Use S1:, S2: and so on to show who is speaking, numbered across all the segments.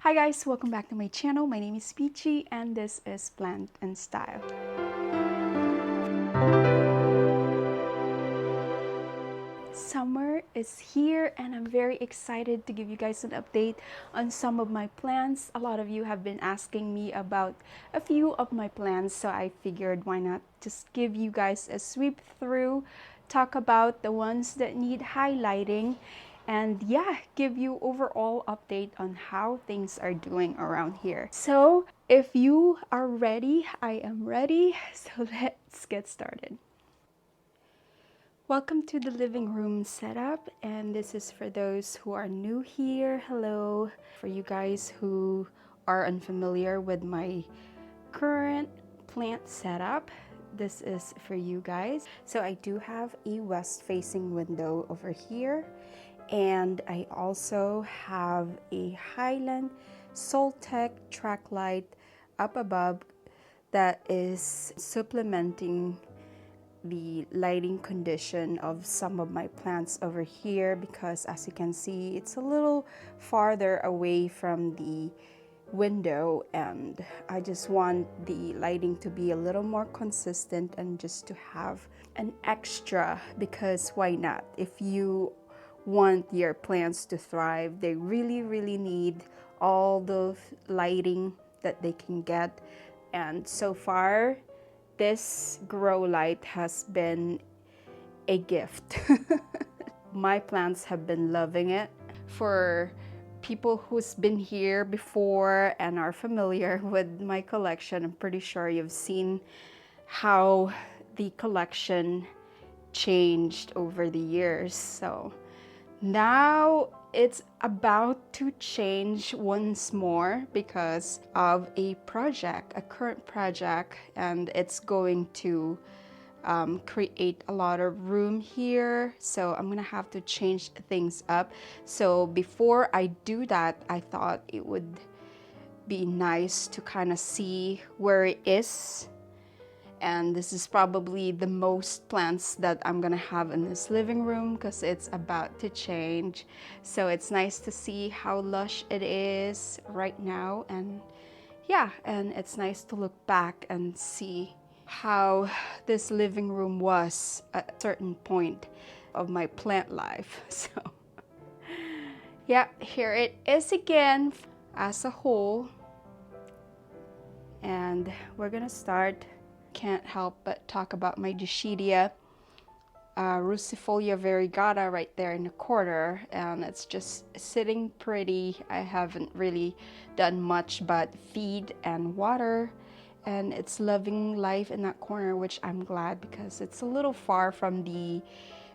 S1: Hi guys, welcome back to my channel. My name is Peachy and this is Plant and Style. Summer is here and I'm very excited to give you guys an update on some of my plants. A lot of you have been asking me about a few of my plants, so I figured why not just give you guys a sweep through, talk about the ones that need highlighting, and yeah, give you overall update on how things are doing around here. So if you are ready, I am ready. So let's get started. Welcome to the living room setup, and this is for those who are new here. Hello. For you guys who are unfamiliar with my current plant setup, this is for you guys. So I do have a west facing window over here, and I also have a Highland Soltech track light up above that is supplementing the lighting condition of some of my plants over here, because as you can see, it's a little farther away from the window, and I just want the lighting to be a little more consistent and just to have an extra, because why not? If you want your plants to thrive, they really need all the lighting that they can get. And so far, this grow light has been a gift. My plants have been loving it. For people who's been here before and are familiar with my collection, I'm pretty sure you've seen how the collection changed over the years. So now it's about to change once more because of a current project, and it's going to create a lot of room here. So I'm gonna have to change things up. So before I do that, I thought it would be nice to kind of see where it is. And this is probably the most plants that I'm gonna have in this living room because it's about to change. So it's nice to see how lush it is right now, and yeah, and it's nice to look back and see how this living room was at a certain point of my plant life. So yeah, here it is again as a whole, and we're gonna start. Can't help but talk about my Dischidia Rucifolia variegata right there in the corner, and it's just sitting pretty. I haven't really done much but feed and water, and it's loving life in that corner, which I'm glad, because it's a little far from the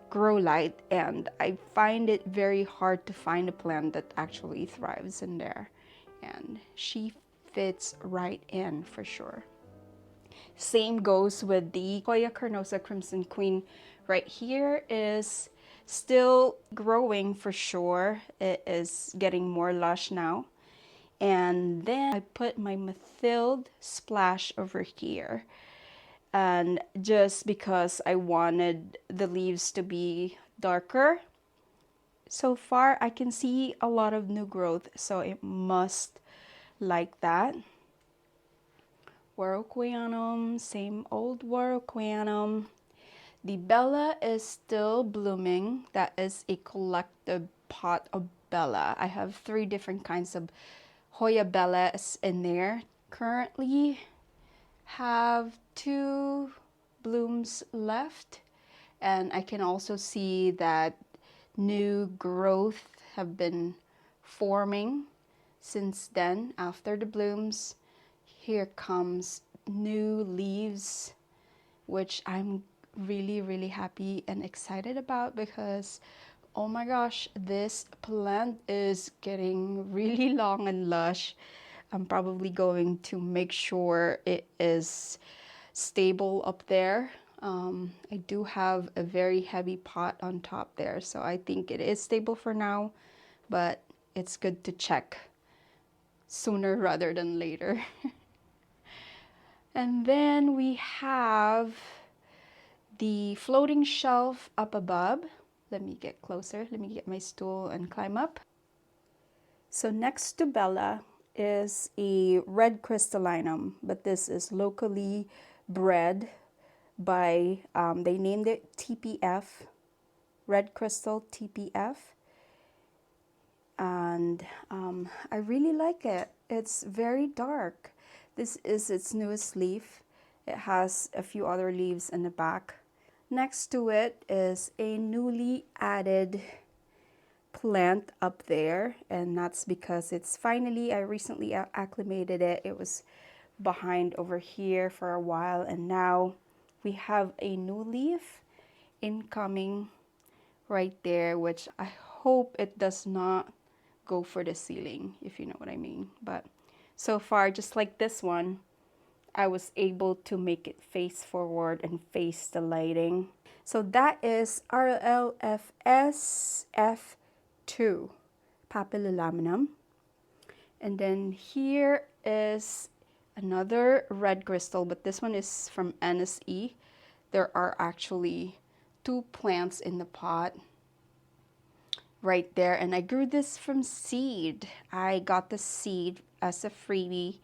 S1: grow light, and I find it very hard to find a plant that actually thrives in there, and she fits right in for sure. Same goes with the Hoya carnosa Crimson Queen. Right here is still growing for sure. It is getting more lush now. And then I put my Mathilde Splash over here. And just because I wanted the leaves to be darker. So far I can see a lot of new growth, so it must like that. Warocqueanum, same old Warocqueanum. The Bella is still blooming. That is a collective pot of Bella. I have 3 different kinds of Hoya Bellas in there. Currently have 2 blooms left, and I can also see that new growth have been forming since then. After the blooms, here comes new leaves, which I'm really happy and excited about, because oh my gosh, this plant is getting really long and lush. I'm probably going to make sure it is stable up there. I do have a very heavy pot on top there, so I think it is stable for now, but it's good to check sooner rather than later. And then we have the floating shelf up above. Let me get closer. Let me get my stool and climb up. So next to Bella, is a red crystallinum, but this is locally bred by, they named it TPF, red crystal TPF. And I really like it. It's very dark. This is its newest leaf. It has a few other leaves in the back. Next to it is a newly added plant up there, and that's because it's finally, I recently acclimated it. It was behind over here for a while, and now we have a new leaf incoming right there, which I hope it does not go for the ceiling, if you know what I mean. But so far, just like this one, I was able to make it face forward and face the lighting. So that is RLFS F2 papillolaminum. And then here is another red crystal, but this one is from NSE. There are actually 2 plants in the pot right there, and I grew this from seed. I got the seed as a freebie,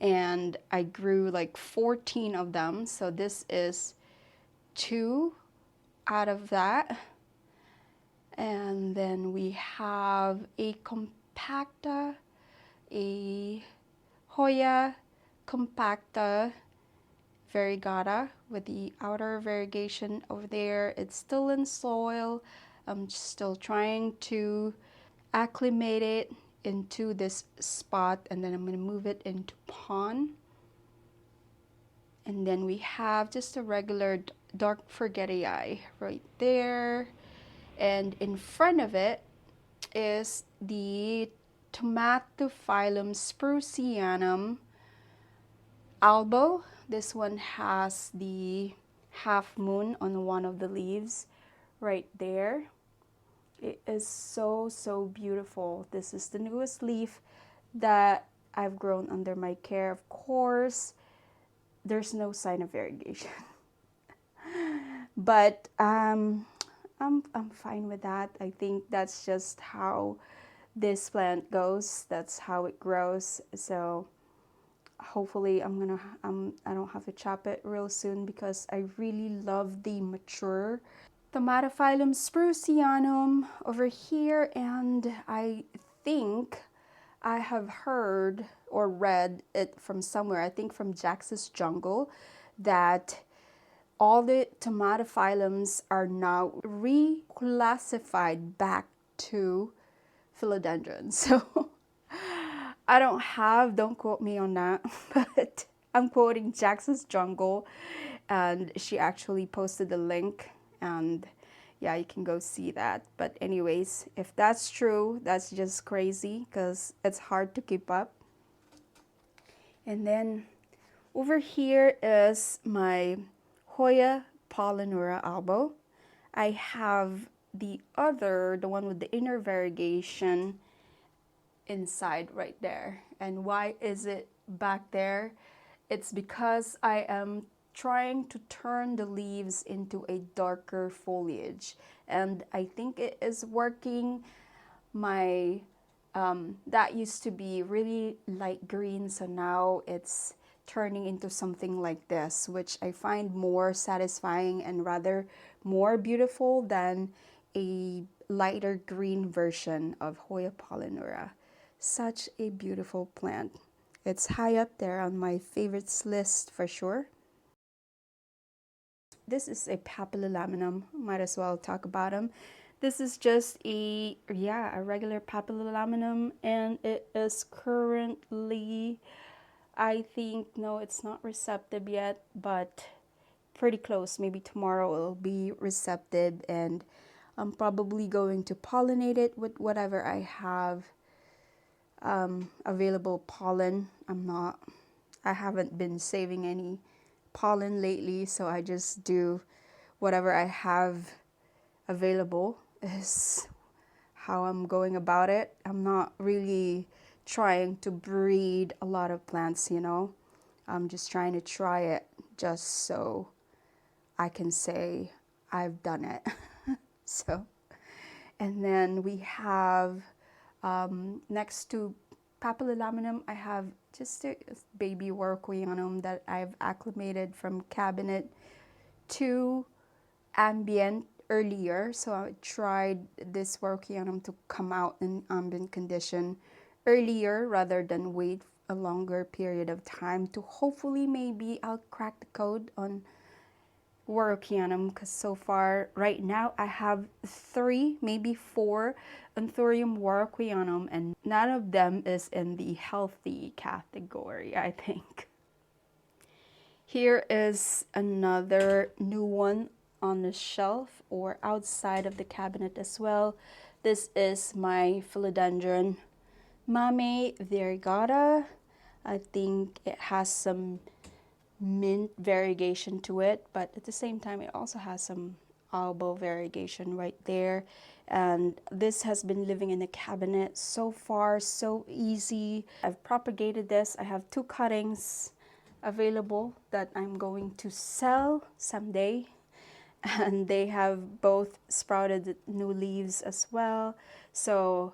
S1: and I grew like 14 of them. So this is 2 out of that. And then we have a compacta, a Hoya compacta variegata with the outer variegation over there. It's still in soil. I'm still trying to acclimate it into this spot, and then I'm going to move it into pond. And then we have just a regular dark forgetii right there, and in front of it is the Tomatophyllum sprucianum albo. This one has the half moon on one of the leaves right there. It is so beautiful. This is the newest leaf that I've grown under my care. Of course, there's no sign of variegation. But I'm fine with that. I think that's just how this plant goes. That's how it grows. So hopefully I don't have to chop it real soon, because I really love the mature Tomatophyllum sprucianum over here. And I think I have heard or read it from somewhere, I think from Jax's Jungle, that all the tomatophyllums are now reclassified back to philodendrons. So don't quote me on that, but I'm quoting Jax's Jungle, and she actually posted the link, and yeah, you can go see that. But anyways, if that's true, that's just crazy, because it's hard to keep up. And then over here is my Hoya pollinura albo. I have the one with the inner variegation inside right there. And why is it back there? It's because I am trying to turn the leaves into a darker foliage, and I think it is working. My that used to be really light green, so now it's turning into something like this, which I find more satisfying and rather more beautiful than a lighter green version of Hoya pollinura. Such a beautiful plant. It's high up there on my favorites list for sure. This is a papillolaminum. Might as well talk about them. This is just a regular papillolaminum, and it is currently, I think, no, it's not receptive yet, but pretty close. Maybe tomorrow it'll be receptive, and I'm probably going to pollinate it with whatever I have available pollen. I haven't been saving any pollen lately, so I just do whatever I have available is how I'm going about it. I'm not really trying to breed a lot of plants, you know. I'm just trying to try it just so I can say I've done it. So, and then we have next to Papillilaminum, I have just a baby Warocqueanum that I've acclimated from cabinet to ambient earlier. So I tried this Warocqueanum to come out in ambient condition earlier rather than wait a longer period of time to hopefully maybe I'll crack the code on Warocqueanum, because so far right now I have 3, maybe 4 Anthurium Warocqueanum, and none of them is in the healthy category, I think. Here is another new one on the shelf or outside of the cabinet as well. This is my philodendron Mame variegata. I think it has some mint variegation to it, but at the same time it also has some albo variegation right there. And this has been living in the cabinet so far, so easy. I've propagated this. I have 2 cuttings available that I'm going to sell someday, and they have both sprouted new leaves as well. So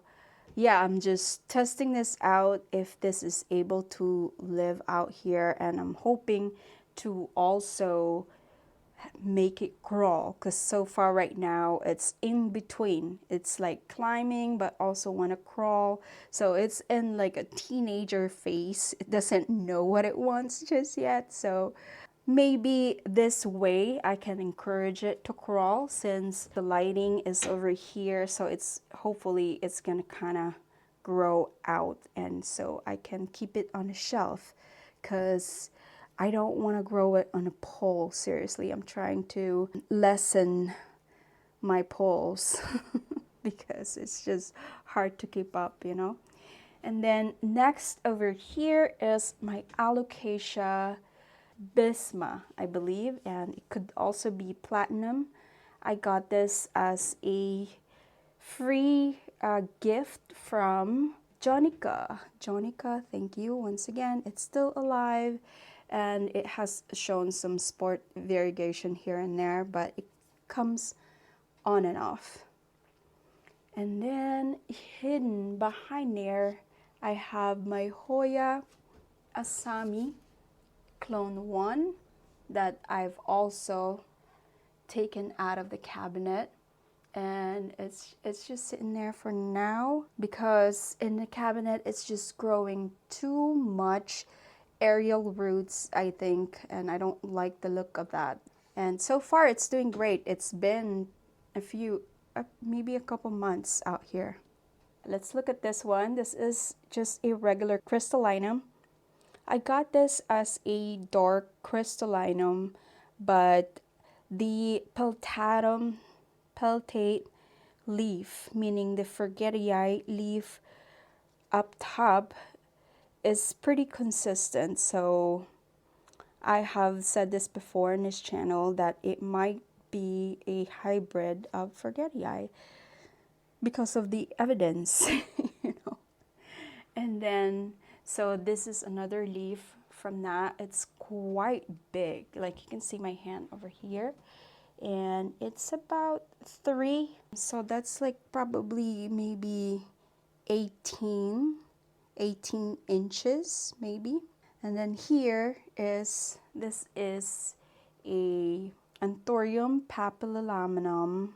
S1: yeah, I'm just testing this out if this is able to live out here, and I'm hoping to also make it crawl, because so far right now it's in between. It's like climbing but also want to crawl, so it's in like a teenager phase. It doesn't know what it wants just yet, so maybe this way I can encourage it to crawl, since the lighting is over here. So it's hopefully it's gonna kind of grow out, and so I can keep it on a shelf, because I don't want to grow it on a pole. Seriously, I'm trying to lessen my poles because it's just hard to keep up, you know. And then next over here is my Alocasia bisma, I believe, and it could also be platinum. I got this as a free gift from Jonica. Jonica, thank you once again. It's still alive, and it has shown some sport variegation here and there, but it comes on and off. And then hidden behind there, I have my Hoya Asami Clone 1 that I've also taken out of the cabinet, and it's just sitting there for now, because in the cabinet it's just growing too much aerial roots, I think, and I don't like the look of that. And so far it's doing great. It's been a few maybe a couple months out here. Let's look at this one. This is just a regular crystallinum. I got this as a dark crystallinum, but the peltate leaf, meaning the forgetii leaf up top, is pretty consistent. So I have said this before in this channel that it might be a hybrid of forgetii because of the evidence, you know. And then, so this is another leaf from that. It's quite big. Like you can see my hand over here, and it's about 3. So that's like probably maybe 18 inches maybe. And then here is, this is a Anthurium papillilaminum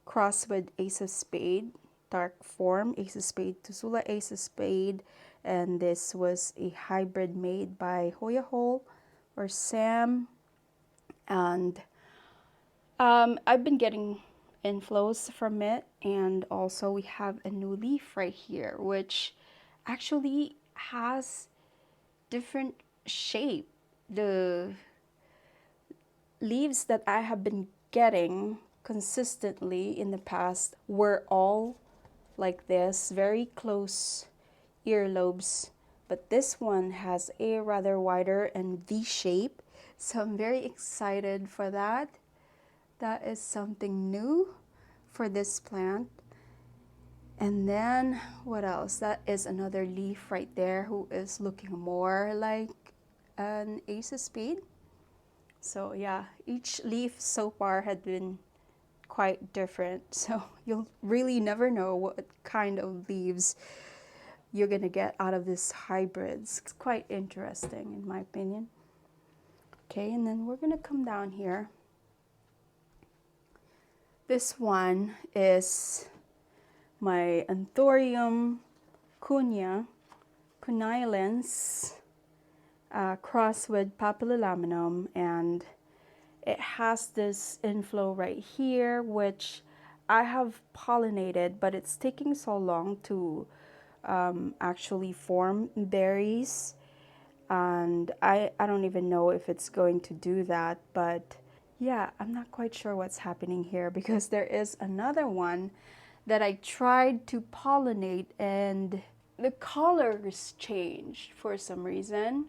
S1: crossed with Ace of Spade, dark form, Ace of Spade, Tusula Ace of Spade, and this was a hybrid made by Hoya Hole or Sam. And I've been getting inflows from it, and also we have a new leaf right here, which actually has different shape. The leaves that I have been getting consistently in the past were all like this, very close earlobes, but this one has a rather wider and V shape, so I'm very excited for that. That is something new for this plant. And then what else? That is another leaf right there who is looking more like an Ace of Spade. So yeah, each leaf so far had been quite different, so you'll really never know what kind of leaves you're gonna get out of this hybrids. It's quite interesting in my opinion. Okay, and then we're gonna come down here. This one is my Anthurium cunilens crossed with papillilaminum, and it has this inflow right here, which I have pollinated, but it's taking so long to actually form berries. And I don't even know if it's going to do that, but yeah, I'm not quite sure what's happening here, because there is another one that I tried to pollinate and the colors changed for some reason,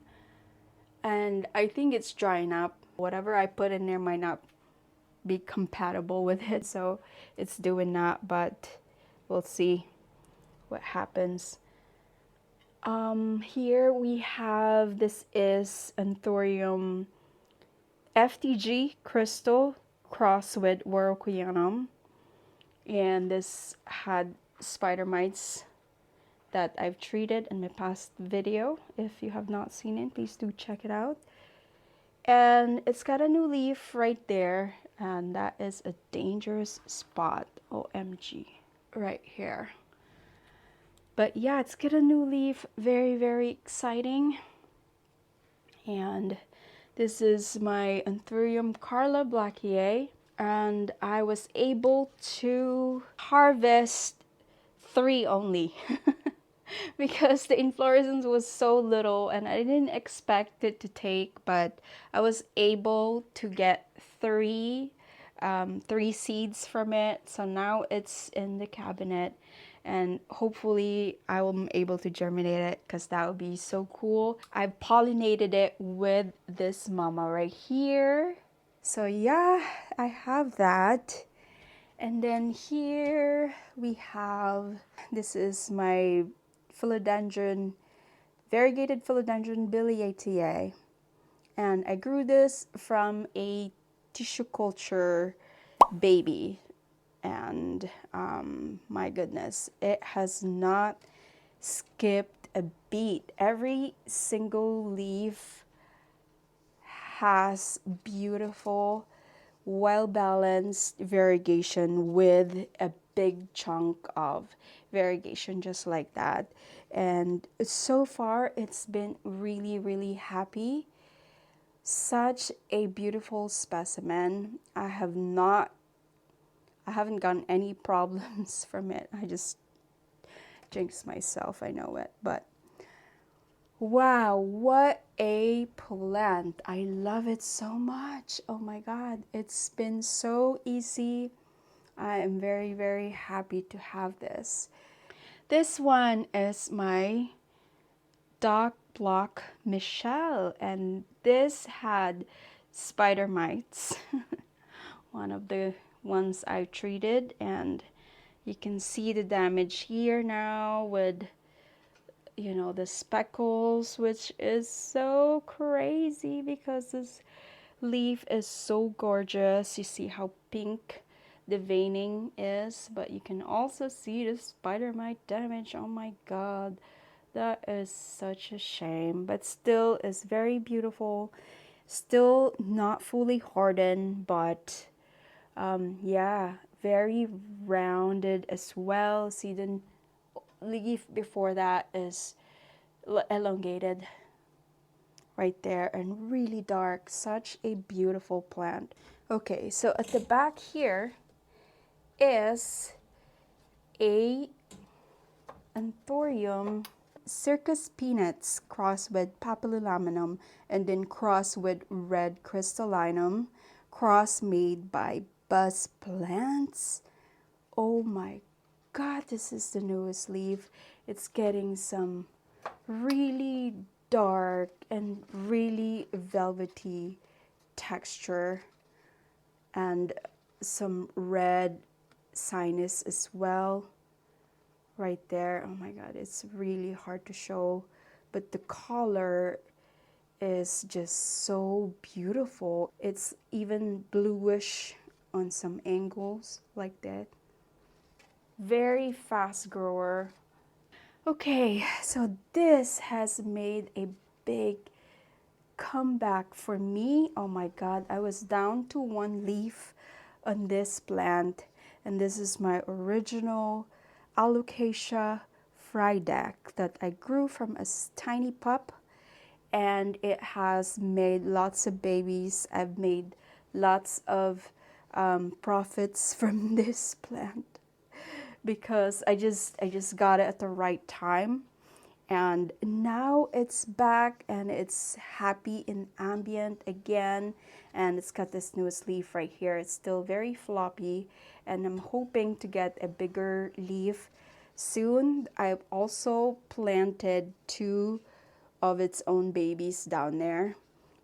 S1: and I think it's drying up. Whatever I put in there might not be compatible with it, so it's doing that, but we'll see what happens. Here we have, this is Anthurium FTG crystal crossed with Warocqueanum, and this had spider mites that I've treated in my past video. If you have not seen it, please do check it out. And it's got a new leaf right there, and that is a dangerous spot, OMG, right here. But yeah, it's got a new leaf, very exciting. And this is my Anthurium Carla Blackier, and I was able to harvest 3 only because the inflorescence was so little and I didn't expect it to take, but I was able to get 3 seeds from it. So now it's in the cabinet, and hopefully I will be able to germinate it, because that would be so cool. I pollinated it with this mama right here. So yeah, I have that. And then here we have, this is my philodendron, variegated philodendron biliaceae. And I grew this from a tissue culture baby. And my goodness, it has not skipped a beat. Every single leaf has beautiful, well-balanced variegation with a big chunk of variegation just like that. And so far it's been really happy. Such a beautiful specimen. I haven't gotten any problems from it. I just jinxed myself, I know it, but wow, what a plant. I love it so much. Oh my God, it's been so easy. I am very happy to have this. This one is my Dock Block Michelle, and this had spider mites. One of the ones I treated, and you can see the damage here now with, you know, the speckles, which is so crazy because this leaf is so gorgeous. You see how pink the veining is, but you can also see the spider mite damage. Oh my God, that is such a shame, but still is very beautiful. Still not fully hardened, but yeah, very rounded as well. See, the leaf before that is elongated right there and really dark. Such a beautiful plant. Okay, so at the back here is a Anthurium circus peanuts crossed with papillilaminum, and then crossed with red crystallinum, cross made by Buzz Plants. Oh my God, this is the newest leaf. It's getting some really dark and really velvety texture, and some red sinus as well right there. Oh my God, it's really hard to show, but the color is just so beautiful. It's even bluish on some angles like that. Very fast grower. Okay, so this has made a big comeback for me. Oh my god, I was down to one leaf on this plant, and this is my original alocasia frydek that I grew from a tiny pup, and it has made lots of babies. I've made lots of profits from this plant because I just got it at the right time, and now it's back and it's happy in ambient again, and it's got this newest leaf right here. It's still very floppy, and I'm hoping to get a bigger leaf soon. I've also planted two of its own babies down there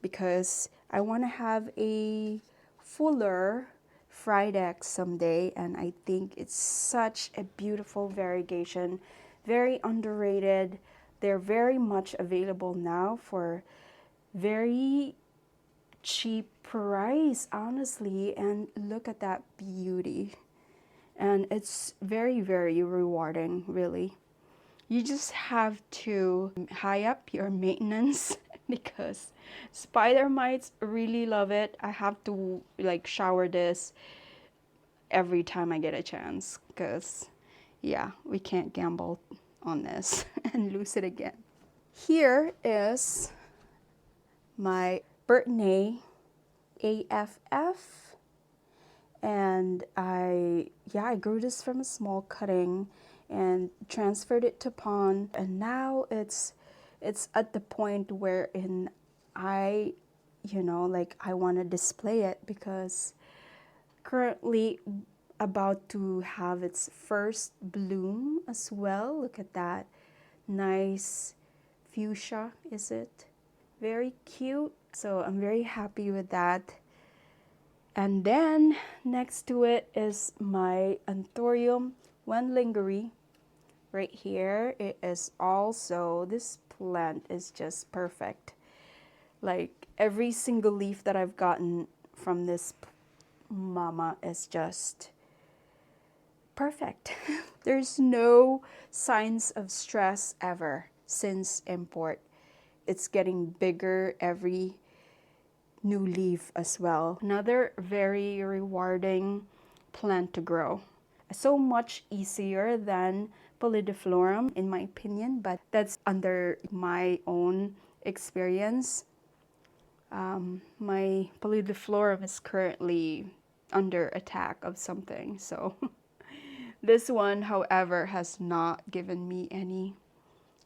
S1: because I want to have a fuller fried egg someday, and I think it's such a beautiful variegation, very underrated. They're very much available now for very cheap price, honestly, and look at that beauty. And it's very, very rewarding, really. You just have to high up your maintenance because spider mites really love it. I have to like shower this every time I get a chance because yeah, we can't gamble on this and lose it again. Here is my Burtney AFF, and I grew this from a small cutting and transferred it to pond, and now it's at the point wherein I like I want to display it because currently about to have its first bloom as well. Look at that nice fuchsia, is it? Very cute. So I'm very happy with that. And then next to it is my Anthurium Wendlingeri right here. It is also, this plant is just perfect. Like every single leaf that I've gotten from this mama is just perfect. There's no signs of stress ever since import. It's getting bigger every new leaf as well. Another very rewarding plant to grow. So much easier than Polydiflorum in my opinion, but that's under my own experience. My Polydiflorum is currently under attack of something, so this one, however, has not given me any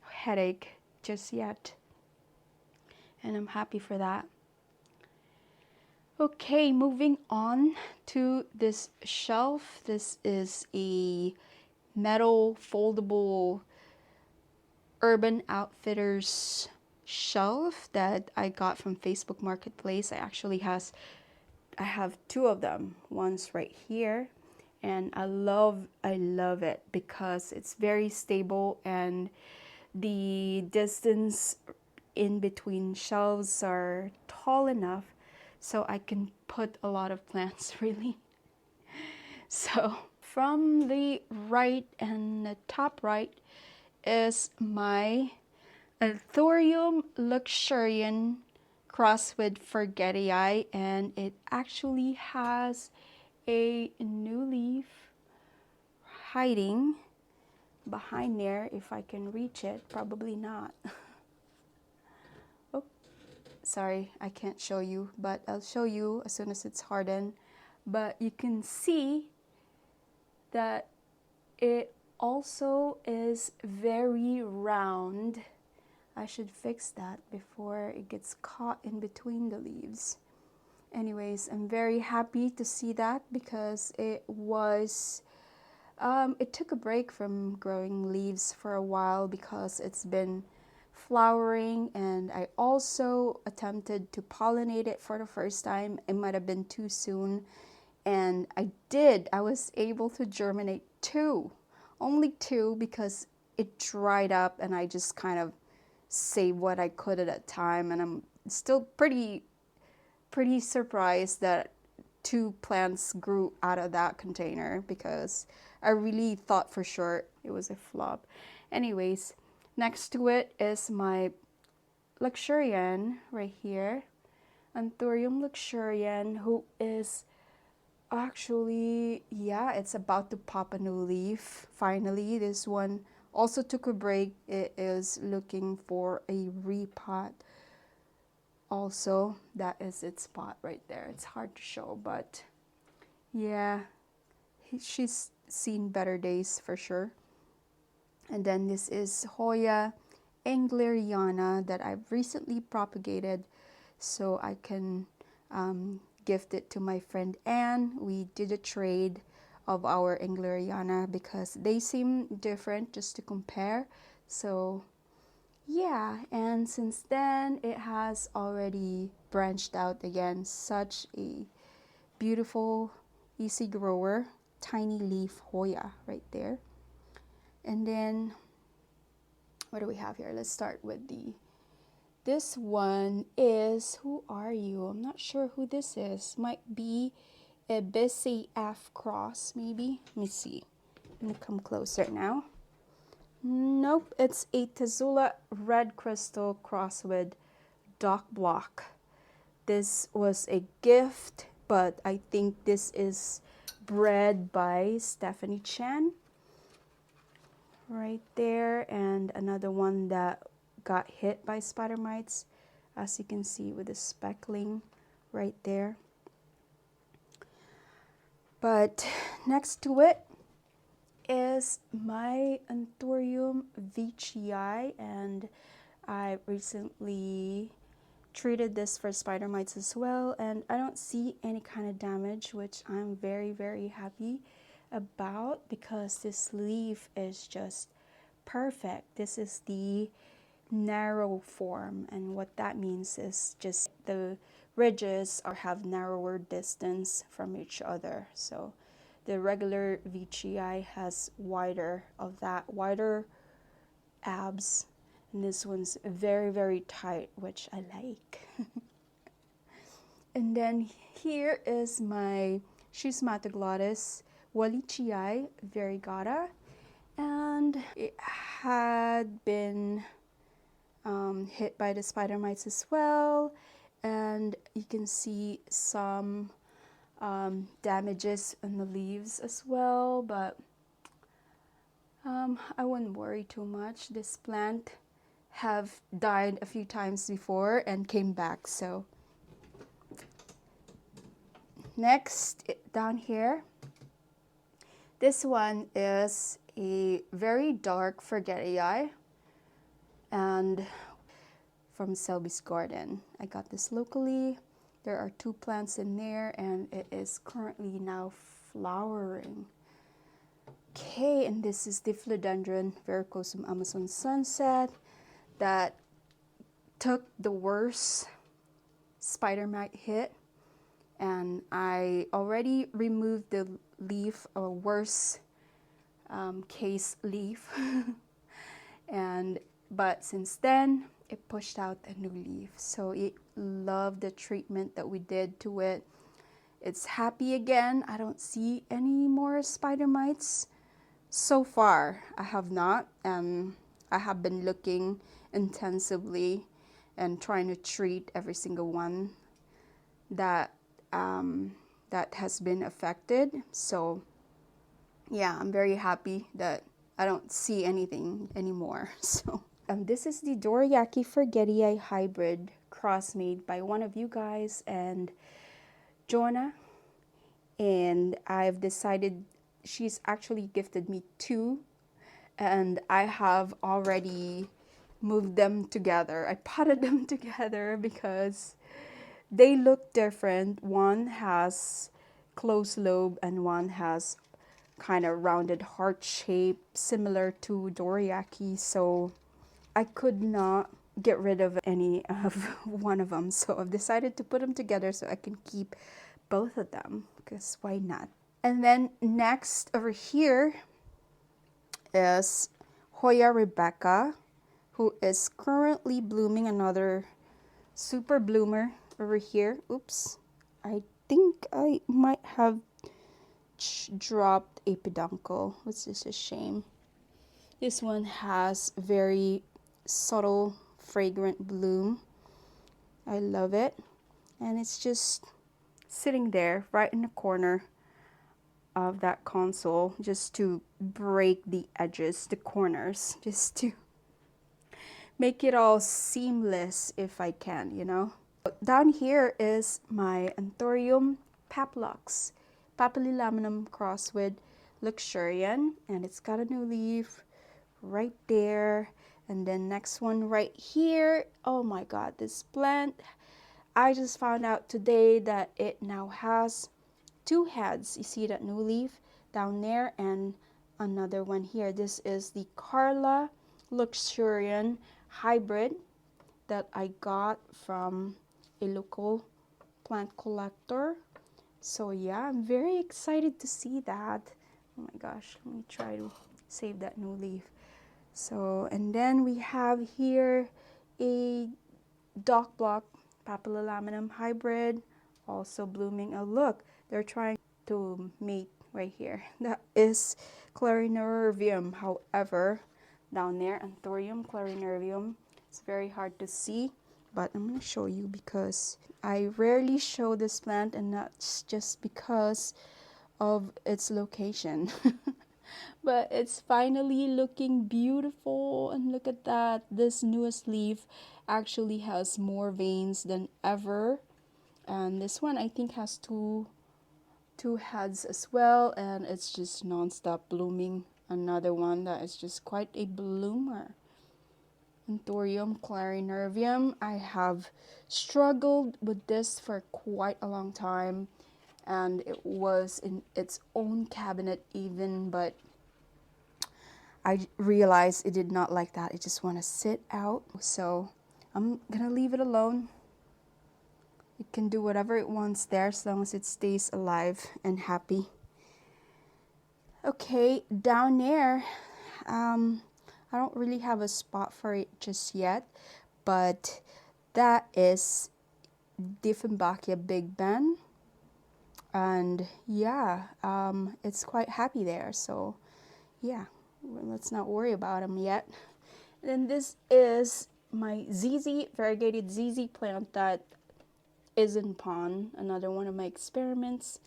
S1: headache just yet, and I'm happy for that. Okay, moving on to this shelf. This is a metal foldable Urban Outfitters shelf that I got from Facebook Marketplace. I have two of them. One's right here, and I love it because it's very stable, and the distance in between shelves are tall enough so I can put a lot of plants really. So from the right and the top right is my Anthurium luxurian crossed with forgetii, and it actually has a new leaf hiding behind there. If I can reach it, probably not. Oh, sorry, I can't show you, but I'll show you as soon as it's hardened. But you can see that it also is very round. I should fix that before it gets caught in between the leaves. Anyways, I'm very happy to see that because it took a break from growing leaves for a while because it's been flowering, and I also attempted to pollinate it for the first time. It might have been too soon, and I was able to germinate only two, because it dried up and I just kind of saved what I could at that time, and I'm still pretty surprised that two plants grew out of that container because I really thought for sure it was a flop. Anyways, next to it is my luxurian right here, Anthurium luxurian, who is actually, yeah, it's about to pop a new leaf. Finally, this one also took a break. It is looking for a repot. Also, that is its spot right there. It's hard to show, but yeah, she's seen better days for sure. And then this is Hoya Engleriana that I've recently propagated so I can gift it to my friend Anne. We did a trade of our Engleriana because they seem different just to compare. So yeah, and since then it has already branched out again. Such a beautiful, easy grower, tiny leaf Hoya right there. And then what do we have here? Let's start with this one is, who are you? I'm not sure who this is. Might be a BCF cross, maybe. Let me see. Let me come closer now. Nope, it's a Tazula red crystal cross with Dock Block. This was a gift, but I think this is bred by Stephanie Chen. Right there, and another one that got hit by spider mites, as you can see with the speckling right there. But next to it is my Anthurium veitchii, and I recently treated this for spider mites as well, and I don't see any kind of damage, which I'm very, very happy about because this leaf is just perfect. This is the narrow form, and what that means is just the ridges have narrower distance from each other. So the regular veitchii has wider abs, and this one's very, very tight, which I like. And then here is my Schismatoglottis wallichii variegata, and it had been hit by the spider mites as well, and you can see some damages on the leaves as well, but I wouldn't worry too much. This plant have died a few times before and came back. So next, down here, this one is a very dark forgetii, and from Selby's garden. I got this locally. There are 2 plants in there, and it is currently now flowering. Okay, and this is the Philodendron verrucosum Amazon sunset that took the worst spider mite hit, and I already removed the leaf, or worst case leaf, but since then it pushed out a new leaf. So it loved the treatment that we did to it. It's happy again. I don't see any more spider mites so far. I have not, and I have been looking intensively and trying to treat every single one that that has been affected. So yeah, I'm very happy that I don't see anything anymore. So this is the Dorayaki forgetii hybrid cross made by one of you guys and Jonah, and I've decided, she's actually gifted me 2, and I have already moved them together. I potted them together because they look different. One has closed lobe and one has kind of rounded heart shape similar to Dorayaki, so I could not get rid of any of one of them, so I've decided to put them together so I can keep both of them, because why not? And then next over here is Hoya Rebecca, who is currently blooming, another super bloomer over here. Oops, I think I might have dropped a peduncle, which is a shame. This one has very subtle fragrant bloom. I love it. And it's just sitting there right in the corner of that console, just to break the edges, the corners, just to make it all seamless if I can, you know. Down here is my Anthurium papilux, papillilaminum crossed with luxurian, and it's got a new leaf right there. And then next one right here. Oh my god, this plant, I just found out today that it now has two heads. You see that new leaf down there and another one here. This is the Carla luxurian hybrid that I got from a local plant collector. So yeah, I'm very excited to see that. Oh my gosh, let me try to save that new leaf. So, and then we have here a dock block papillilaminum hybrid, also blooming. Oh look, they're trying to mate right here. That is clarinervium. However, down there, Anthurium clarinervium, it's very hard to see, but I'm going to show you because I rarely show this plant, and that's just because of its location. But it's finally looking beautiful, and look at that. This newest leaf actually has more veins than ever, and this one I think has two heads as well, and it's just non-stop blooming. Another one that is just quite a bloomer. Anthurium clarinervium. I have struggled with this for quite a long time, and it was in its own cabinet even, but I realized it did not like that. It just want to sit out. So I'm gonna leave it alone. It can do whatever it wants there as long as it stays alive and happy. Okay, down there, I don't really have a spot for it just yet, but that is Dieffenbachia Big Ben. And yeah, it's quite happy there. So yeah, let's not worry about them yet. And then this is my ZZ, variegated ZZ plant that is in pond, another one of my experiments.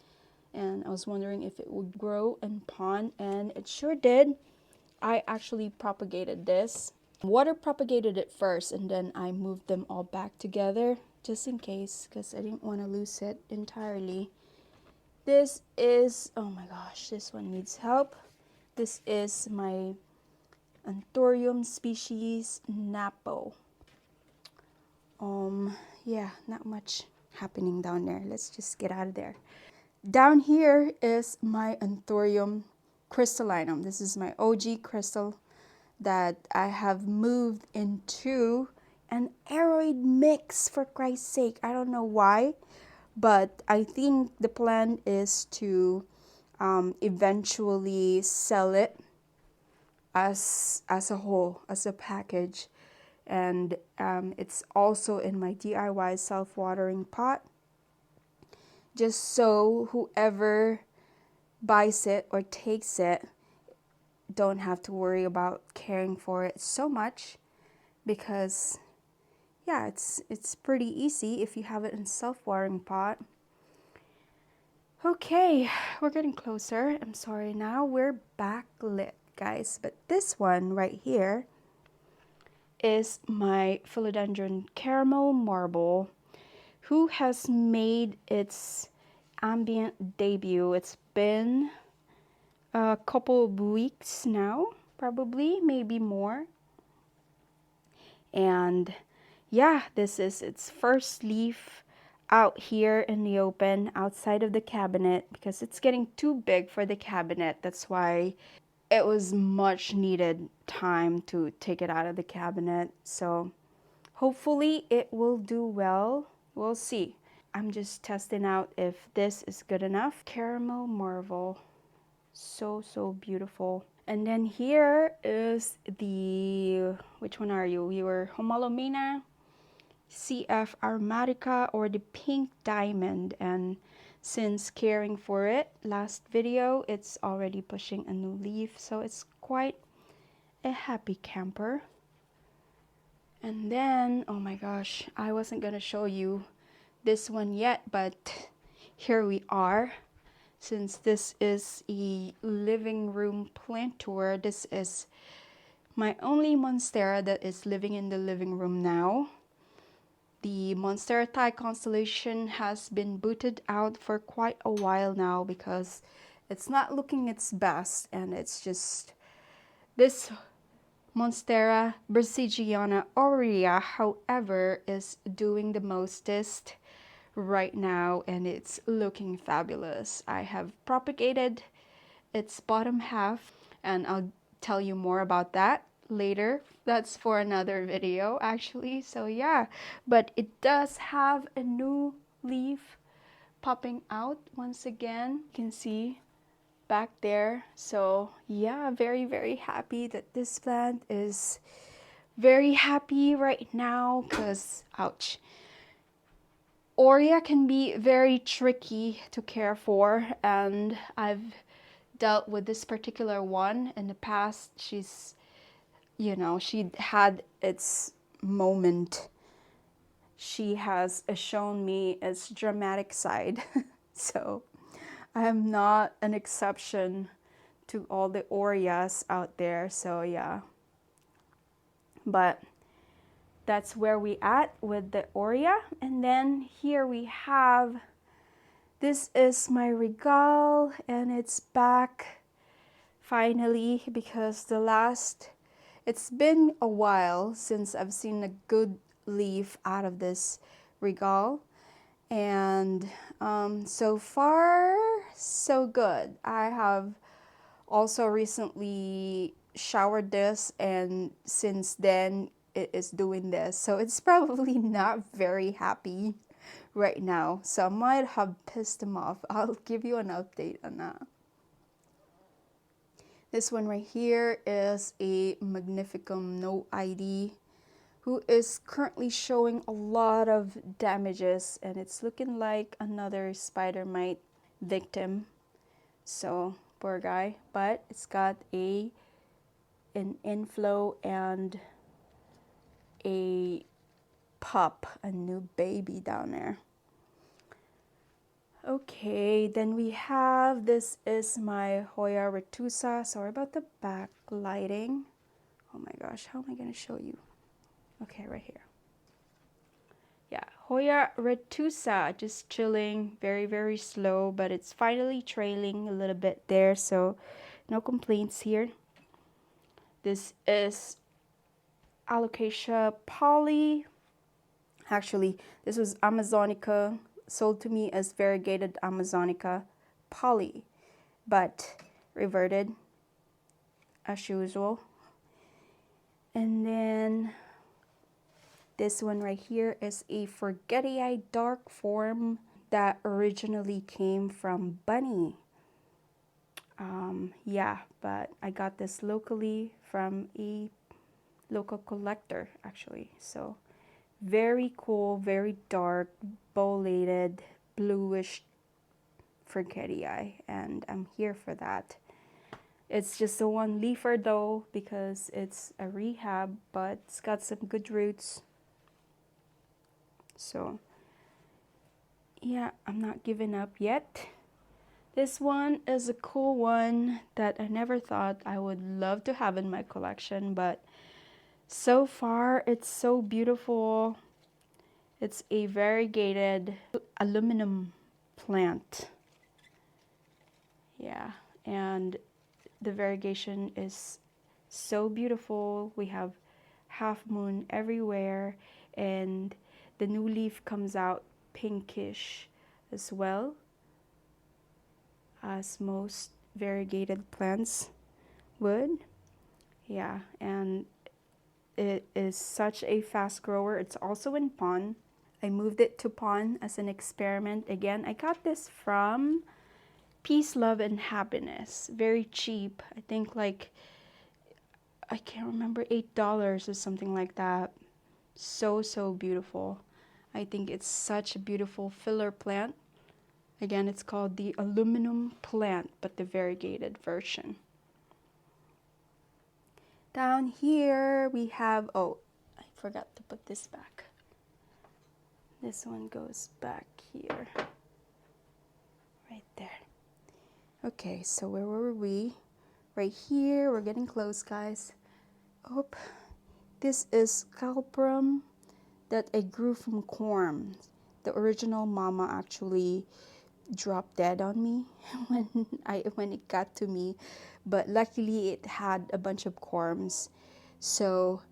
S1: And I was wondering if it would grow in pond, and it sure did. I actually propagated this. Water propagated it first, and then I moved them all back together just in case, because I didn't want to lose it entirely. This is, oh my gosh, this one needs help. This is my Anthurium species Napo. Yeah, not much happening down there. Let's just get out of there. Down here is my Anthurium crystallinum. This is my OG crystal that I have moved into an aroid mix, for Christ's sake. I don't know why, but I think the plan is to eventually sell it as a whole, as a package. And it's also in my DIY self-watering pot, just so whoever buys it or takes it don't have to worry about caring for it so much, because yeah, it's pretty easy if you have it in self-watering pot. Okay, we're getting closer. I'm sorry, now we're backlit, guys, but this one right here is my philodendron caramel marble, who has made its ambient debut. It's been a couple of weeks now, probably, maybe more. And yeah, this is its first leaf out here in the open outside of the cabinet, because it's getting too big for the cabinet. That's why it was much needed time to take it out of the cabinet. So hopefully it will do well. We'll see. I'm just testing out if this is good enough. Caramel marble, so beautiful. And then here is the, which one are you? Your Homalomena CF aromatica, or the pink diamond. And since caring for it last video, it's already pushing a new leaf, so it's quite a happy camper. And then, oh my gosh, I wasn't gonna show you this one yet, but here we are. Since this is a living room plant tour, this is my only monstera that is living in the living room now. The Monstera Thai constellation has been booted out for quite a while now because it's not looking its best, and it's just this Monstera brasiliana aurea, however, is doing the mostest right now, and it's looking fabulous. I have propagated its bottom half, and I'll tell you more about that later. That's for another video actually. So yeah, but it does have a new leaf popping out once again. You can see back there. So yeah, very, very happy that this plant is very happy right now because, ouch, Aurea can be very tricky to care for, and I've dealt with this particular one in the past. She's, you know, she had its moment. She has shown me its dramatic side. So I'm not an exception to all the Aureas out there. So yeah, but that's where we at with the Aurea. And then here we have, this is my regal, and it's back finally because it's been a while since I've seen a good leaf out of this regal, and so far so good. I have also recently showered this, and since then it is doing this, so it's probably not very happy right now, so I might have pissed him off. I'll give you an update on that. This one right here is a Magnificum no ID, who is currently showing a lot of damages, and it's looking like another spider mite victim. So poor guy, but it's got an inflow and a pup, a new baby down there. Okay, then we have, this is my Hoya retusa. Sorry about the backlighting. Oh my gosh, how am I going to show you? Okay, right here. Yeah, Hoya retusa, just chilling, very, very slow, but it's finally trailing a little bit there, so no complaints here. This is Alocasia poly. Actually, this was Amazonica, sold to me as variegated Amazonica poly, but reverted as usual. And then this one right here is a Forgetii dark form that originally came from Bunny. Yeah, but I got this locally from a local collector actually. So very cool, very dark, bolated, bluish Forgetii, and I'm here for that. It's just a one leafer though because it's a rehab, but it's got some good roots. So yeah, I'm not giving up yet. This one is a cool one that I never thought I would love to have in my collection, but so far it's so beautiful. It's a variegated aluminum plant. Yeah, and the variegation is so beautiful. We have half moon everywhere, and the new leaf comes out pinkish as well, as most variegated plants would. Yeah, and it is such a fast grower. It's also in pon. I moved it to pon as an experiment. Again, I got this from Peace, Love, and Happiness. Very cheap. I think like, I can't remember, $8 or something like that. So, so beautiful. I think it's such a beautiful filler plant. Again, it's called the aluminum plant, but the variegated version. Down here we have, oh, I forgot to put this back. This one goes back here, right there. Okay, so where were we? Right here, we're getting close, guys. Oh, this is calprum that I grew from corn. The original mama actually dropped dead on me when it got to me, but luckily it had a bunch of corms. So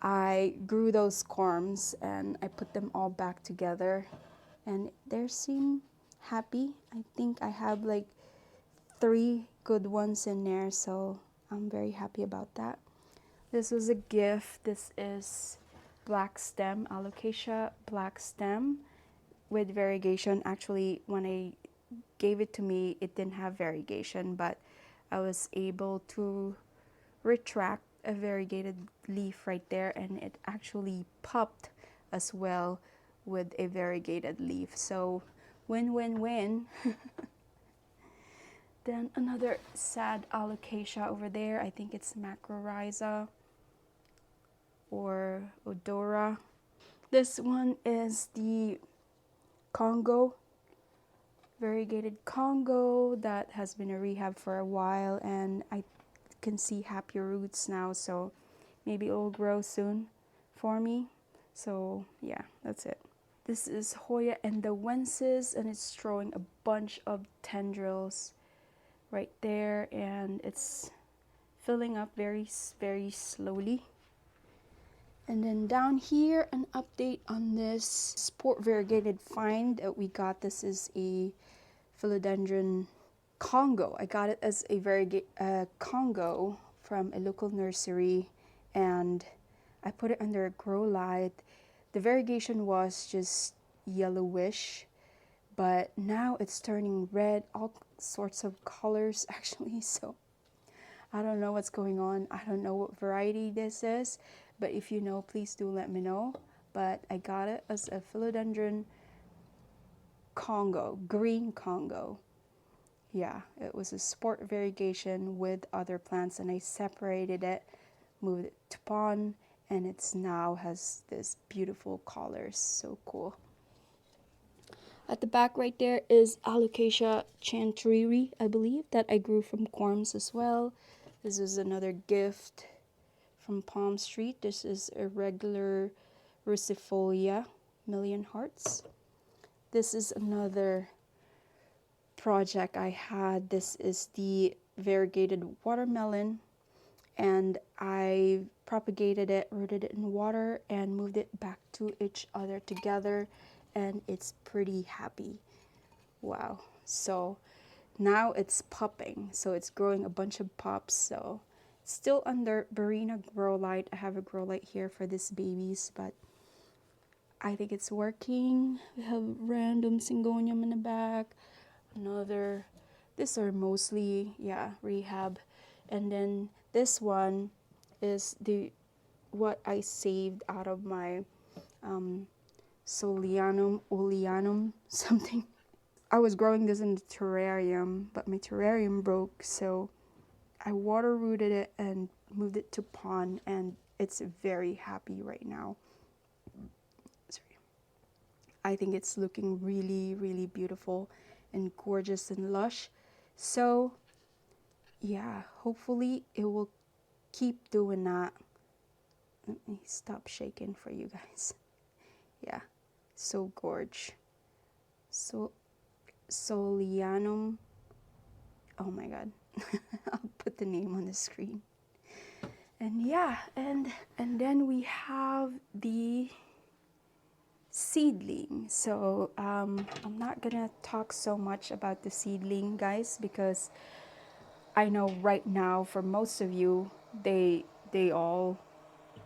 S1: I grew those corms and I put them all back together, and they seem happy. I think I have like 3 good ones in there, so I'm very happy about that. This was a gift. This is black stem, alocasia black stem with variegation. Actually, when I gave it to me, it didn't have variegation, but I was able to retract a variegated leaf right there, and it actually popped as well with a variegated leaf. So win win win. Then another sad alocasia over there. I think it's macrorrhiza or odora. This one is the Congo, variegated Congo, that has been a rehab for a while, and I can see happier roots now, so maybe it will grow soon for me. So yeah, that's it. This is Hoya endowensis, and it's throwing a bunch of tendrils right there, and it's filling up very slowly. And then down here, an update on this sport variegated find that we got. This is a philodendron Congo. I got it as a Congo from a local nursery, and I put it under a grow light. The variegation was just yellowish, but now it's turning red, all sorts of colors actually. So I don't know what's going on. I don't know what variety this is, but if you know, please do let me know. But I got it as a philodendron Congo, green Congo. Yeah, it was a sport variegation with other plants, and I separated it, moved it to pond, and it's now has this beautiful colors. So cool. At the back right there is Alocasia chantriri, I believe, that I grew from corms as well. This is another gift from Palm Street. This is a regular Rucifolia, million hearts. This is another project I had. This is the variegated watermelon, and I propagated it, rooted it in water, and moved it back to each other together, and it's pretty happy. Wow. So now it's popping, so it's growing a bunch of pops. So still under Barina grow light. I have a grow light here for these babies, but I think it's working. We have random syngonium in the back. Another, these are mostly, yeah, rehab. And then this one is the what I saved out of my Soleanum, Oleanum, something. I was growing this in the terrarium, but my terrarium broke, so I water rooted it and moved it to pond, and it's very happy right now. Sorry. I think it's looking really, really beautiful and gorgeous and lush. So yeah, hopefully it will keep doing that. Let me stop shaking for you guys. Yeah, so gorge. So Soleanum. Oh my god. I'll put the name on the screen. And yeah, and then we have the seedling. So I'm not gonna talk so much about the seedling, guys, because I know right now for most of you they all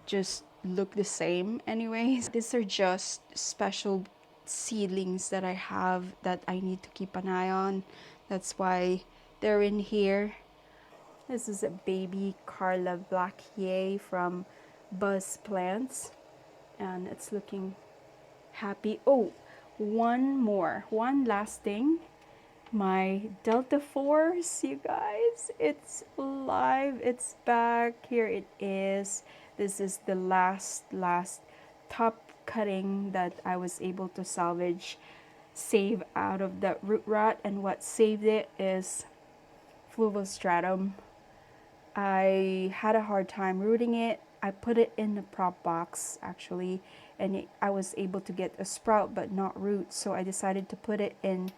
S1: just look the same anyways. These are just special seedlings that I have that I need to keep an eye on. That's why they're in here. This is a baby Carla Blackier from Buzz Plants, and it's looking happy. Oh, one last thing. my Delta Force, you guys. It's alive. It's back. Here it is. This is the last top cutting that I was able to salvage, save out of that root rot. And what saved it is Fluval Stratum. I had a hard time rooting it. I put it in the prop box actually, and I was able to get a sprout but not root. So I decided to put it in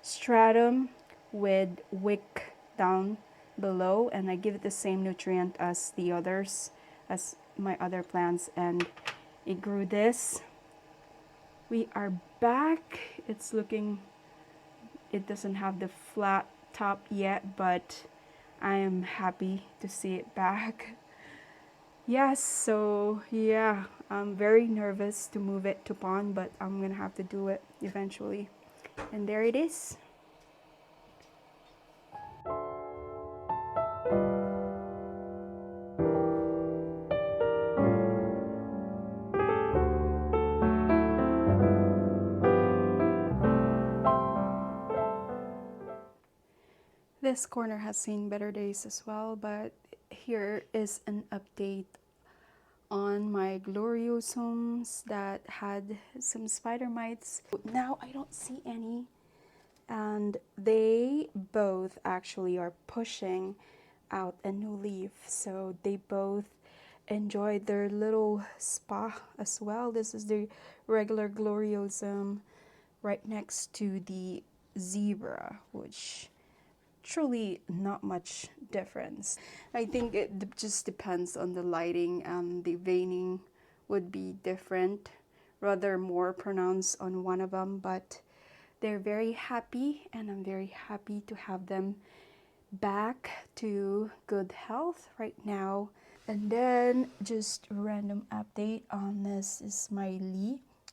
S1: stratum with wick down below, and I give it the same nutrient as the others, as my other plants, and it grew this. We are back. It's looking, it doesn't have the flat top yet, but I am happy to see it back. Yes, so yeah, I'm very nervous to move it to pond, but I'm gonna have to do it eventually. And there it is. This corner has seen better days as well, but here is an update on my gloriosums that had some spider mites. Now I don't see any, and they both actually are pushing out a new leaf, so they both enjoyed their little spa as well. This is the regular gloriosum right next to the zebra, which truly not much difference. I think it just depends on the lighting, and the veining would be different, rather more pronounced on one of them, but they're very happy, and I'm very happy to have them back to good health right now. And then just a random update on this is my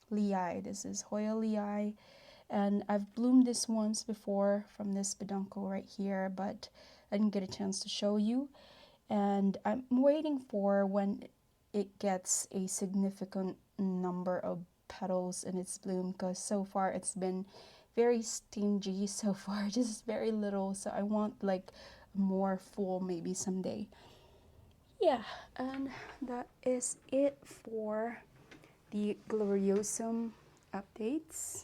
S1: lei. This is Hoya lei, and I've bloomed this once before from this peduncle right here, but I didn't get a chance to show you. And I'm waiting for when it gets a significant number of petals in its bloom, because so far it's been very stingy so far, just very little. So I want like more full maybe someday. Yeah, and that is it for the gloriosum updates.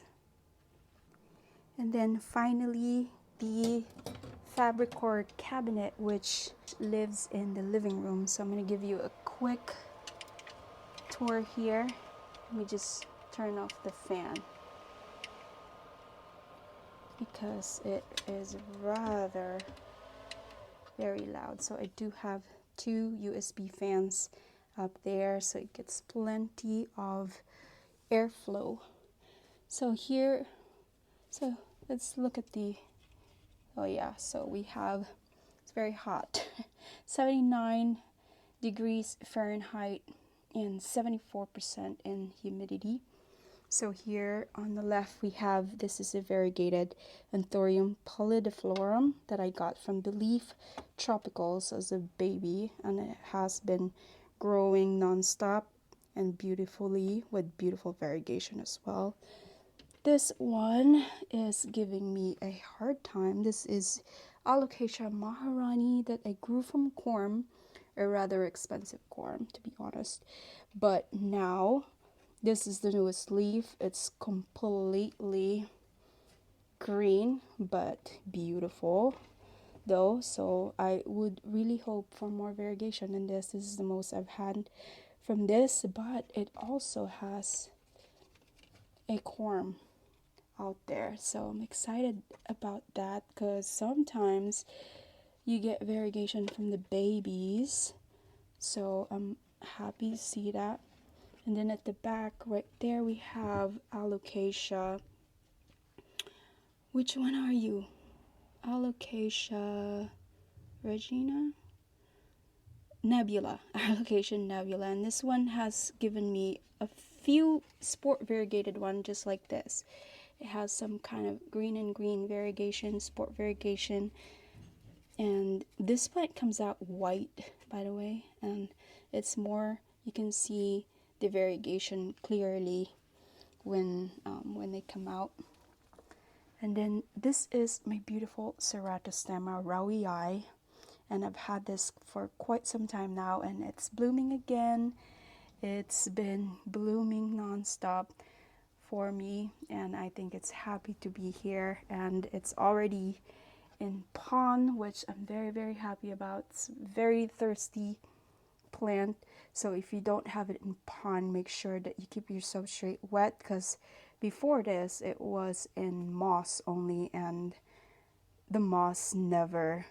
S1: And then finally, the Fabricore cabinet, which lives in the living room. So I'm going to give you a quick tour here. Let me just turn off the fan because it is rather very loud. So I do have two USB fans up there, so it gets plenty of airflow. So here, so let's look at the, oh yeah, so we have, it's very hot, 79 degrees Fahrenheit and 74% in humidity. So here on the left we have, this is a variegated Anthurium pallidiflorum that I got from Belief Tropicals as a baby, and it has been growing non-stop and beautifully with beautiful variegation as well. This one is giving me a hard time. This is Alocasia Maharani that I grew from corm, a rather expensive corm to be honest. But now this is the newest leaf. It's completely green but beautiful though, so I would really hope for more variegation in this. This is the most I've had from this, but it also has a corm out there, so I'm excited about that because sometimes you get variegation from the babies, so I'm happy to see that. And then at the back right there we have Alocasia. Which one are you? Alocasia Regina? Nebula. Alocasia Nebula. And this one has given me a few sport variegated one just like this. It has some kind of green and green variegation, sport variegation. And this plant comes out white, by the way. And it's more, you can see the variegation clearly when they come out. And then this is my beautiful ceratostema rowii, and I've had this for quite some time now, and it's blooming again. It's been blooming nonstop for me, and I think it's happy to be here, and it's already in pond, which I'm very, very happy about. It's very thirsty plant, so if you don't have it in pond, make sure that you keep your substrate wet, because before this it was in moss only, and the moss never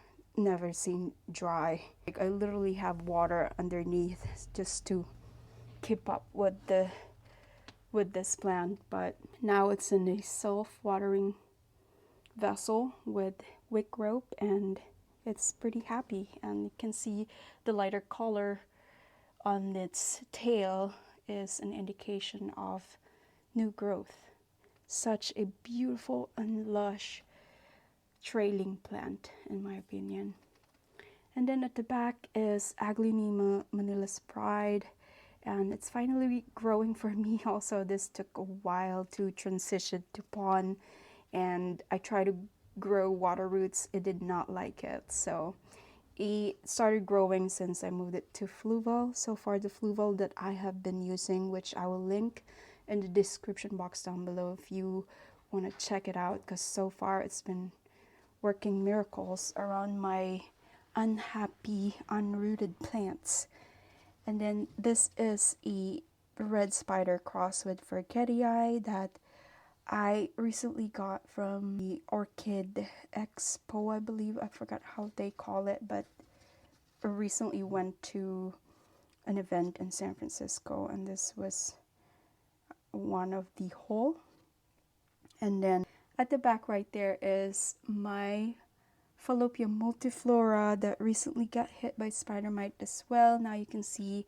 S1: seemed dry. Like, I literally have water underneath just to keep up with this plant, but now it's in a self-watering vessel with wick rope, and it's pretty happy. And you can see the lighter color on its tail is an indication of new growth. Such a beautiful and lush trailing plant, in my opinion. And then at the back is Aglaonema Manila's Pride, and it's finally growing for me also. This took a while to transition to pond, and I tried to grow water roots. It did not like it, so it started growing since I moved it to Fluval. So far, the Fluval that I have been using, which I will link in the description box down below if you want to check it out, because so far it's been working miracles around my unhappy unrooted plants. And then this is a red spider cross with Variegated that I recently got from the Orchid Expo, I believe. I forgot how they call it, but I recently went to an event in San Francisco, and this was one of the whole. And then at the back right there is my Fallopium multiflora that recently got hit by spider mite as well. Now you can see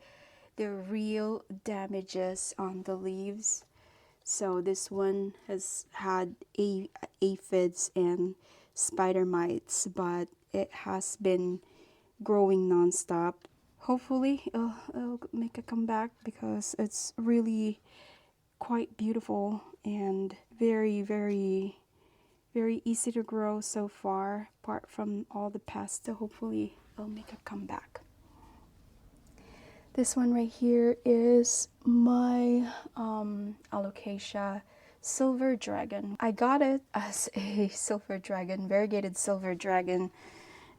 S1: the real damages on the leaves. So this one has had aphids and spider mites, but it has been growing nonstop. Hopefully it'll make a comeback, because it's really quite beautiful and very, very, very easy to grow so far, apart from all the pests. So hopefully it'll make a comeback. This one right here is my Alocasia Silver Dragon. I got it as a silver dragon, variegated silver dragon,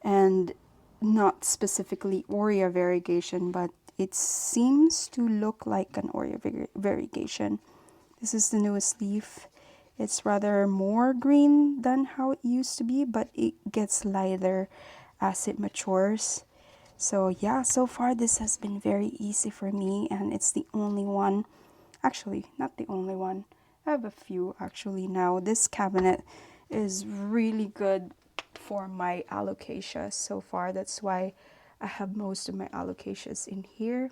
S1: and not specifically Aurea variegation, but it seems to look like an Aurea variegation. This is the newest leaf. It's rather more green than how it used to be, but it gets lighter as it matures. So yeah, so far this has been very easy for me, and it's the only one. Actually, not the only one. I have a few actually now. This cabinet is really good for my alocasias so far. That's why I have most of my alocasias in here.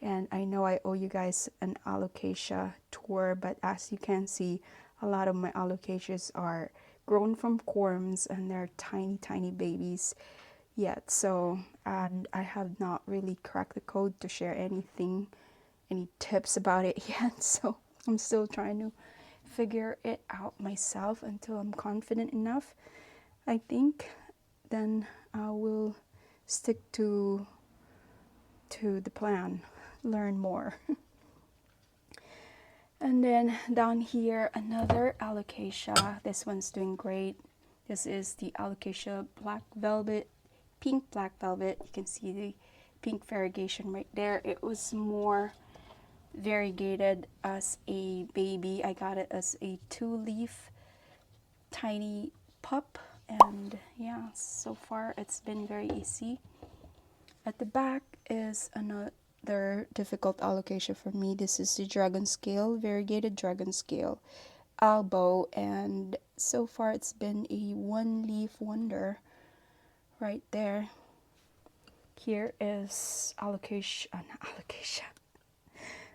S1: And I know I owe you guys an alocasia tour, but as you can see, a lot of my alocasias are grown from corms, and they're tiny babies yet. So, and I have not really cracked the code to share anything, any tips about it yet. So I'm still trying to figure it out myself until I'm confident enough, I think. Then I will stick to the plan, learn more. And then down here, another alocasia. This one's doing great. This is the Alocasia Black Velvet, Pink Black Velvet. You can see the pink variegation right there. It was more variegated as a baby. I got it as a 2-leaf tiny pup, and yeah, so far it's been very easy. At the back is another difficult alocasia for me. This is the dragon scale, variegated dragon scale elbow, and so far it's been a 1-leaf wonder right there. Here is alocasia, not alocasia.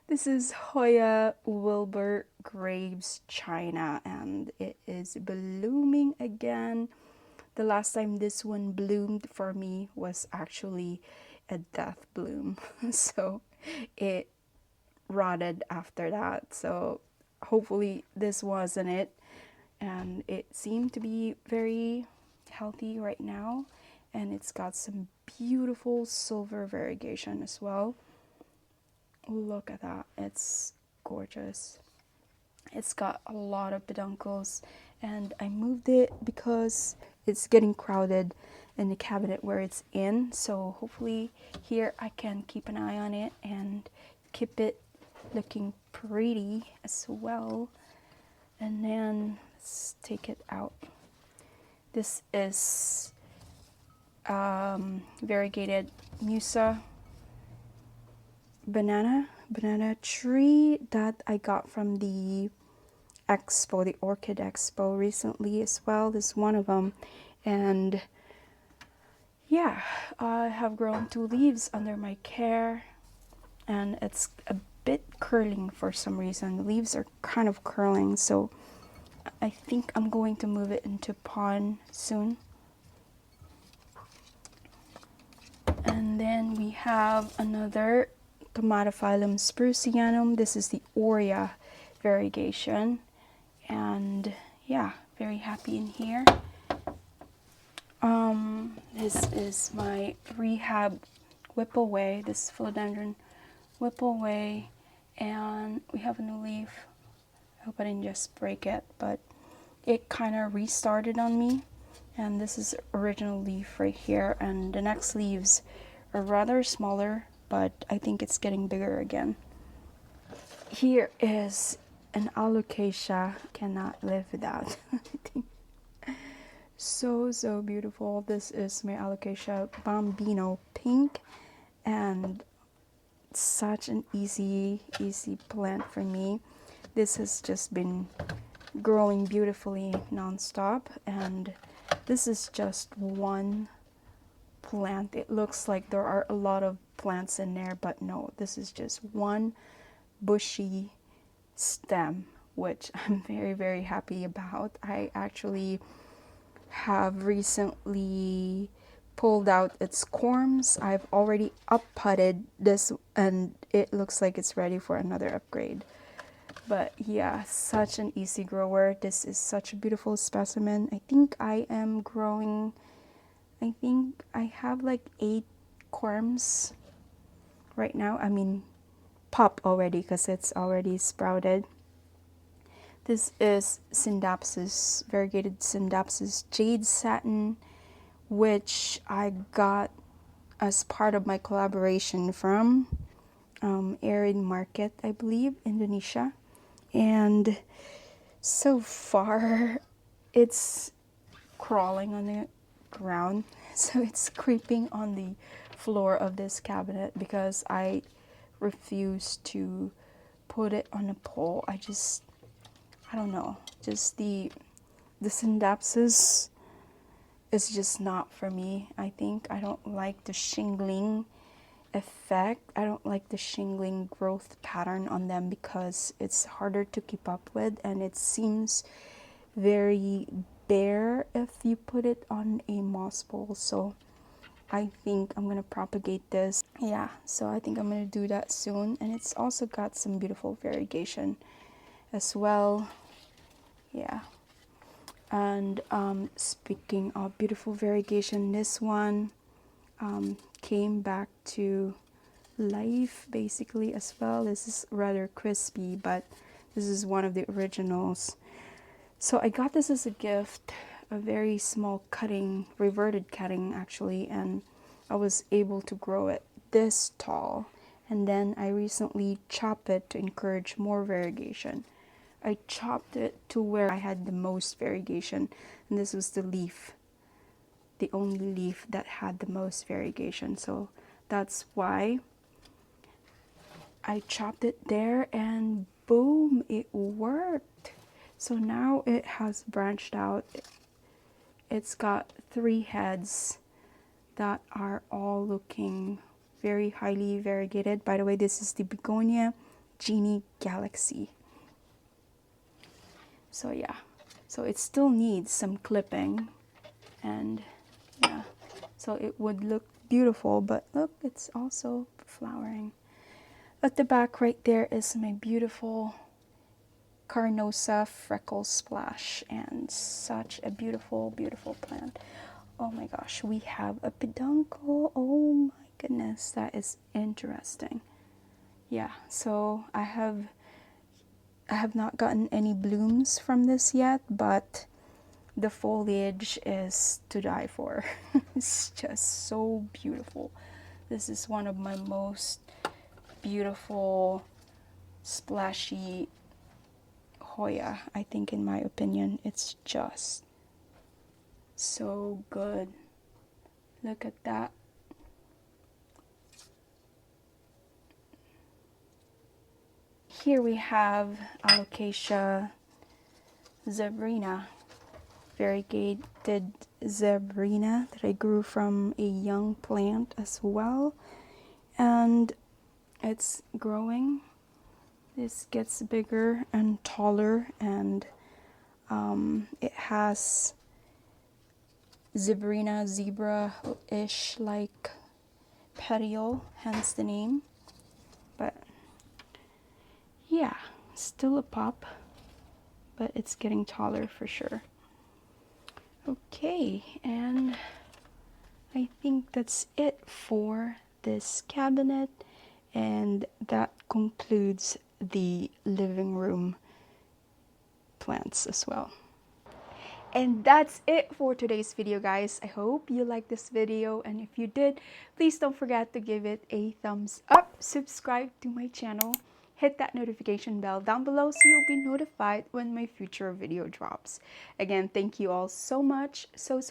S1: This is Hoya Wilbur Graves China, and it is blooming again. The last time this one bloomed for me was actually a death bloom. So it rotted after that. So hopefully this wasn't it. and it seemed to be very healthy right now, and it's got some beautiful silver variegation as well. Look at that, it's gorgeous. It's got a lot of peduncles, and I moved it because it's getting crowded in the cabinet where it's in, so hopefully here I can keep an eye on it and keep it looking pretty as well. And then let's take it out. This is variegated Musa banana tree that I got from the expo, the Orchid Expo recently as well. This is one of them, and yeah, I have grown 2 leaves under my care, and it's a bit curling for some reason. The leaves are kind of curling, so I think I'm going to move it into pond soon. And then we have another Tomatophyllum sprucianum. This is the Aurea variegation, and yeah, very happy in here. This is my rehab whippleway, this philodendron whippleway, and we have a new leaf. I hope I didn't just break it, but it kind of restarted on me. And this is original leaf right here, and the next leaves are rather smaller, but I think it's getting bigger again. Here is an alocasia, cannot live without. So beautiful. This is my alocasia bambino pink, and such an easy plant for me. This has just been growing beautifully non-stop, and this is just one plant. It looks like there are a lot of plants in there, but no, this is just one bushy stem, which I'm very happy about. I actually have recently pulled out its corms. I've already up-potted this, and it looks like it's ready for another upgrade. But yeah, such an easy grower. This is such a beautiful specimen. I think I am growing, I think I have like 8 corms right now. I mean, pop already because it's already sprouted. This is Scindapsus, variegated Scindapsus jade satin, which I got as part of my collaboration from Arid Market, I believe, Indonesia. And so far, it's crawling on the ground. So it's creeping on the floor of this cabinet because I refuse to put it on a pole. I don't know, just the Scindapsus is just not for me. I think I don't like the shingling effect. I don't like the shingling growth pattern on them because it's harder to keep up with, and it seems very bare if you put it on a moss bowl. So I think I'm gonna propagate this. Yeah, so I think I'm gonna do that soon, and it's also got some beautiful variegation as well. Yeah. And speaking of beautiful variegation, this one came back to life basically as well. This is rather crispy, but this is one of the originals. So I got this as a gift, a very small cutting, reverted cutting actually, and I was able to grow it this tall. And then I recently chopped it to encourage more variegation. I chopped it to where I had the most variegation, and this was the leaf, the only leaf that had the most variegation. So that's why I chopped it there, and boom, it worked. So now it has branched out. It's got 3 heads that are all looking very highly variegated. By the way, this is the Begonia Genie Galaxy. So yeah, so it still needs some clipping, and yeah, so it would look beautiful, but look, it's also flowering. At the back right there is my beautiful Carnosa freckle splash, and such a beautiful, beautiful plant. Oh my gosh, we have a peduncle. Oh my goodness, that is interesting. Yeah, so I have not gotten any blooms from this yet, but the foliage is to die for. It's just so beautiful. This is one of my most beautiful splashy Hoya, I think, in my opinion. It's just so good. Look at that. Here we have Alocasia zebrina, variegated zebrina that I grew from a young plant as well, and it's growing. This gets bigger and taller, and it has zebrina, zebra-ish like petiole, hence the name. But yeah, still a pop, but it's getting taller for sure. Okay, and I think that's it for this cabinet, and that concludes the living room plants as well. And that's it for today's video, guys. I hope you liked this video, and if you did, please don't forget to give it a thumbs up, subscribe to my channel, hit that notification bell down below so you'll be notified when my future video drops. Again, thank you all so much, so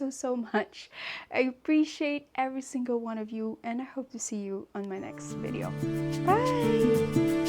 S1: much. I appreciate every single one of you, and I hope to see you on my next video. Bye!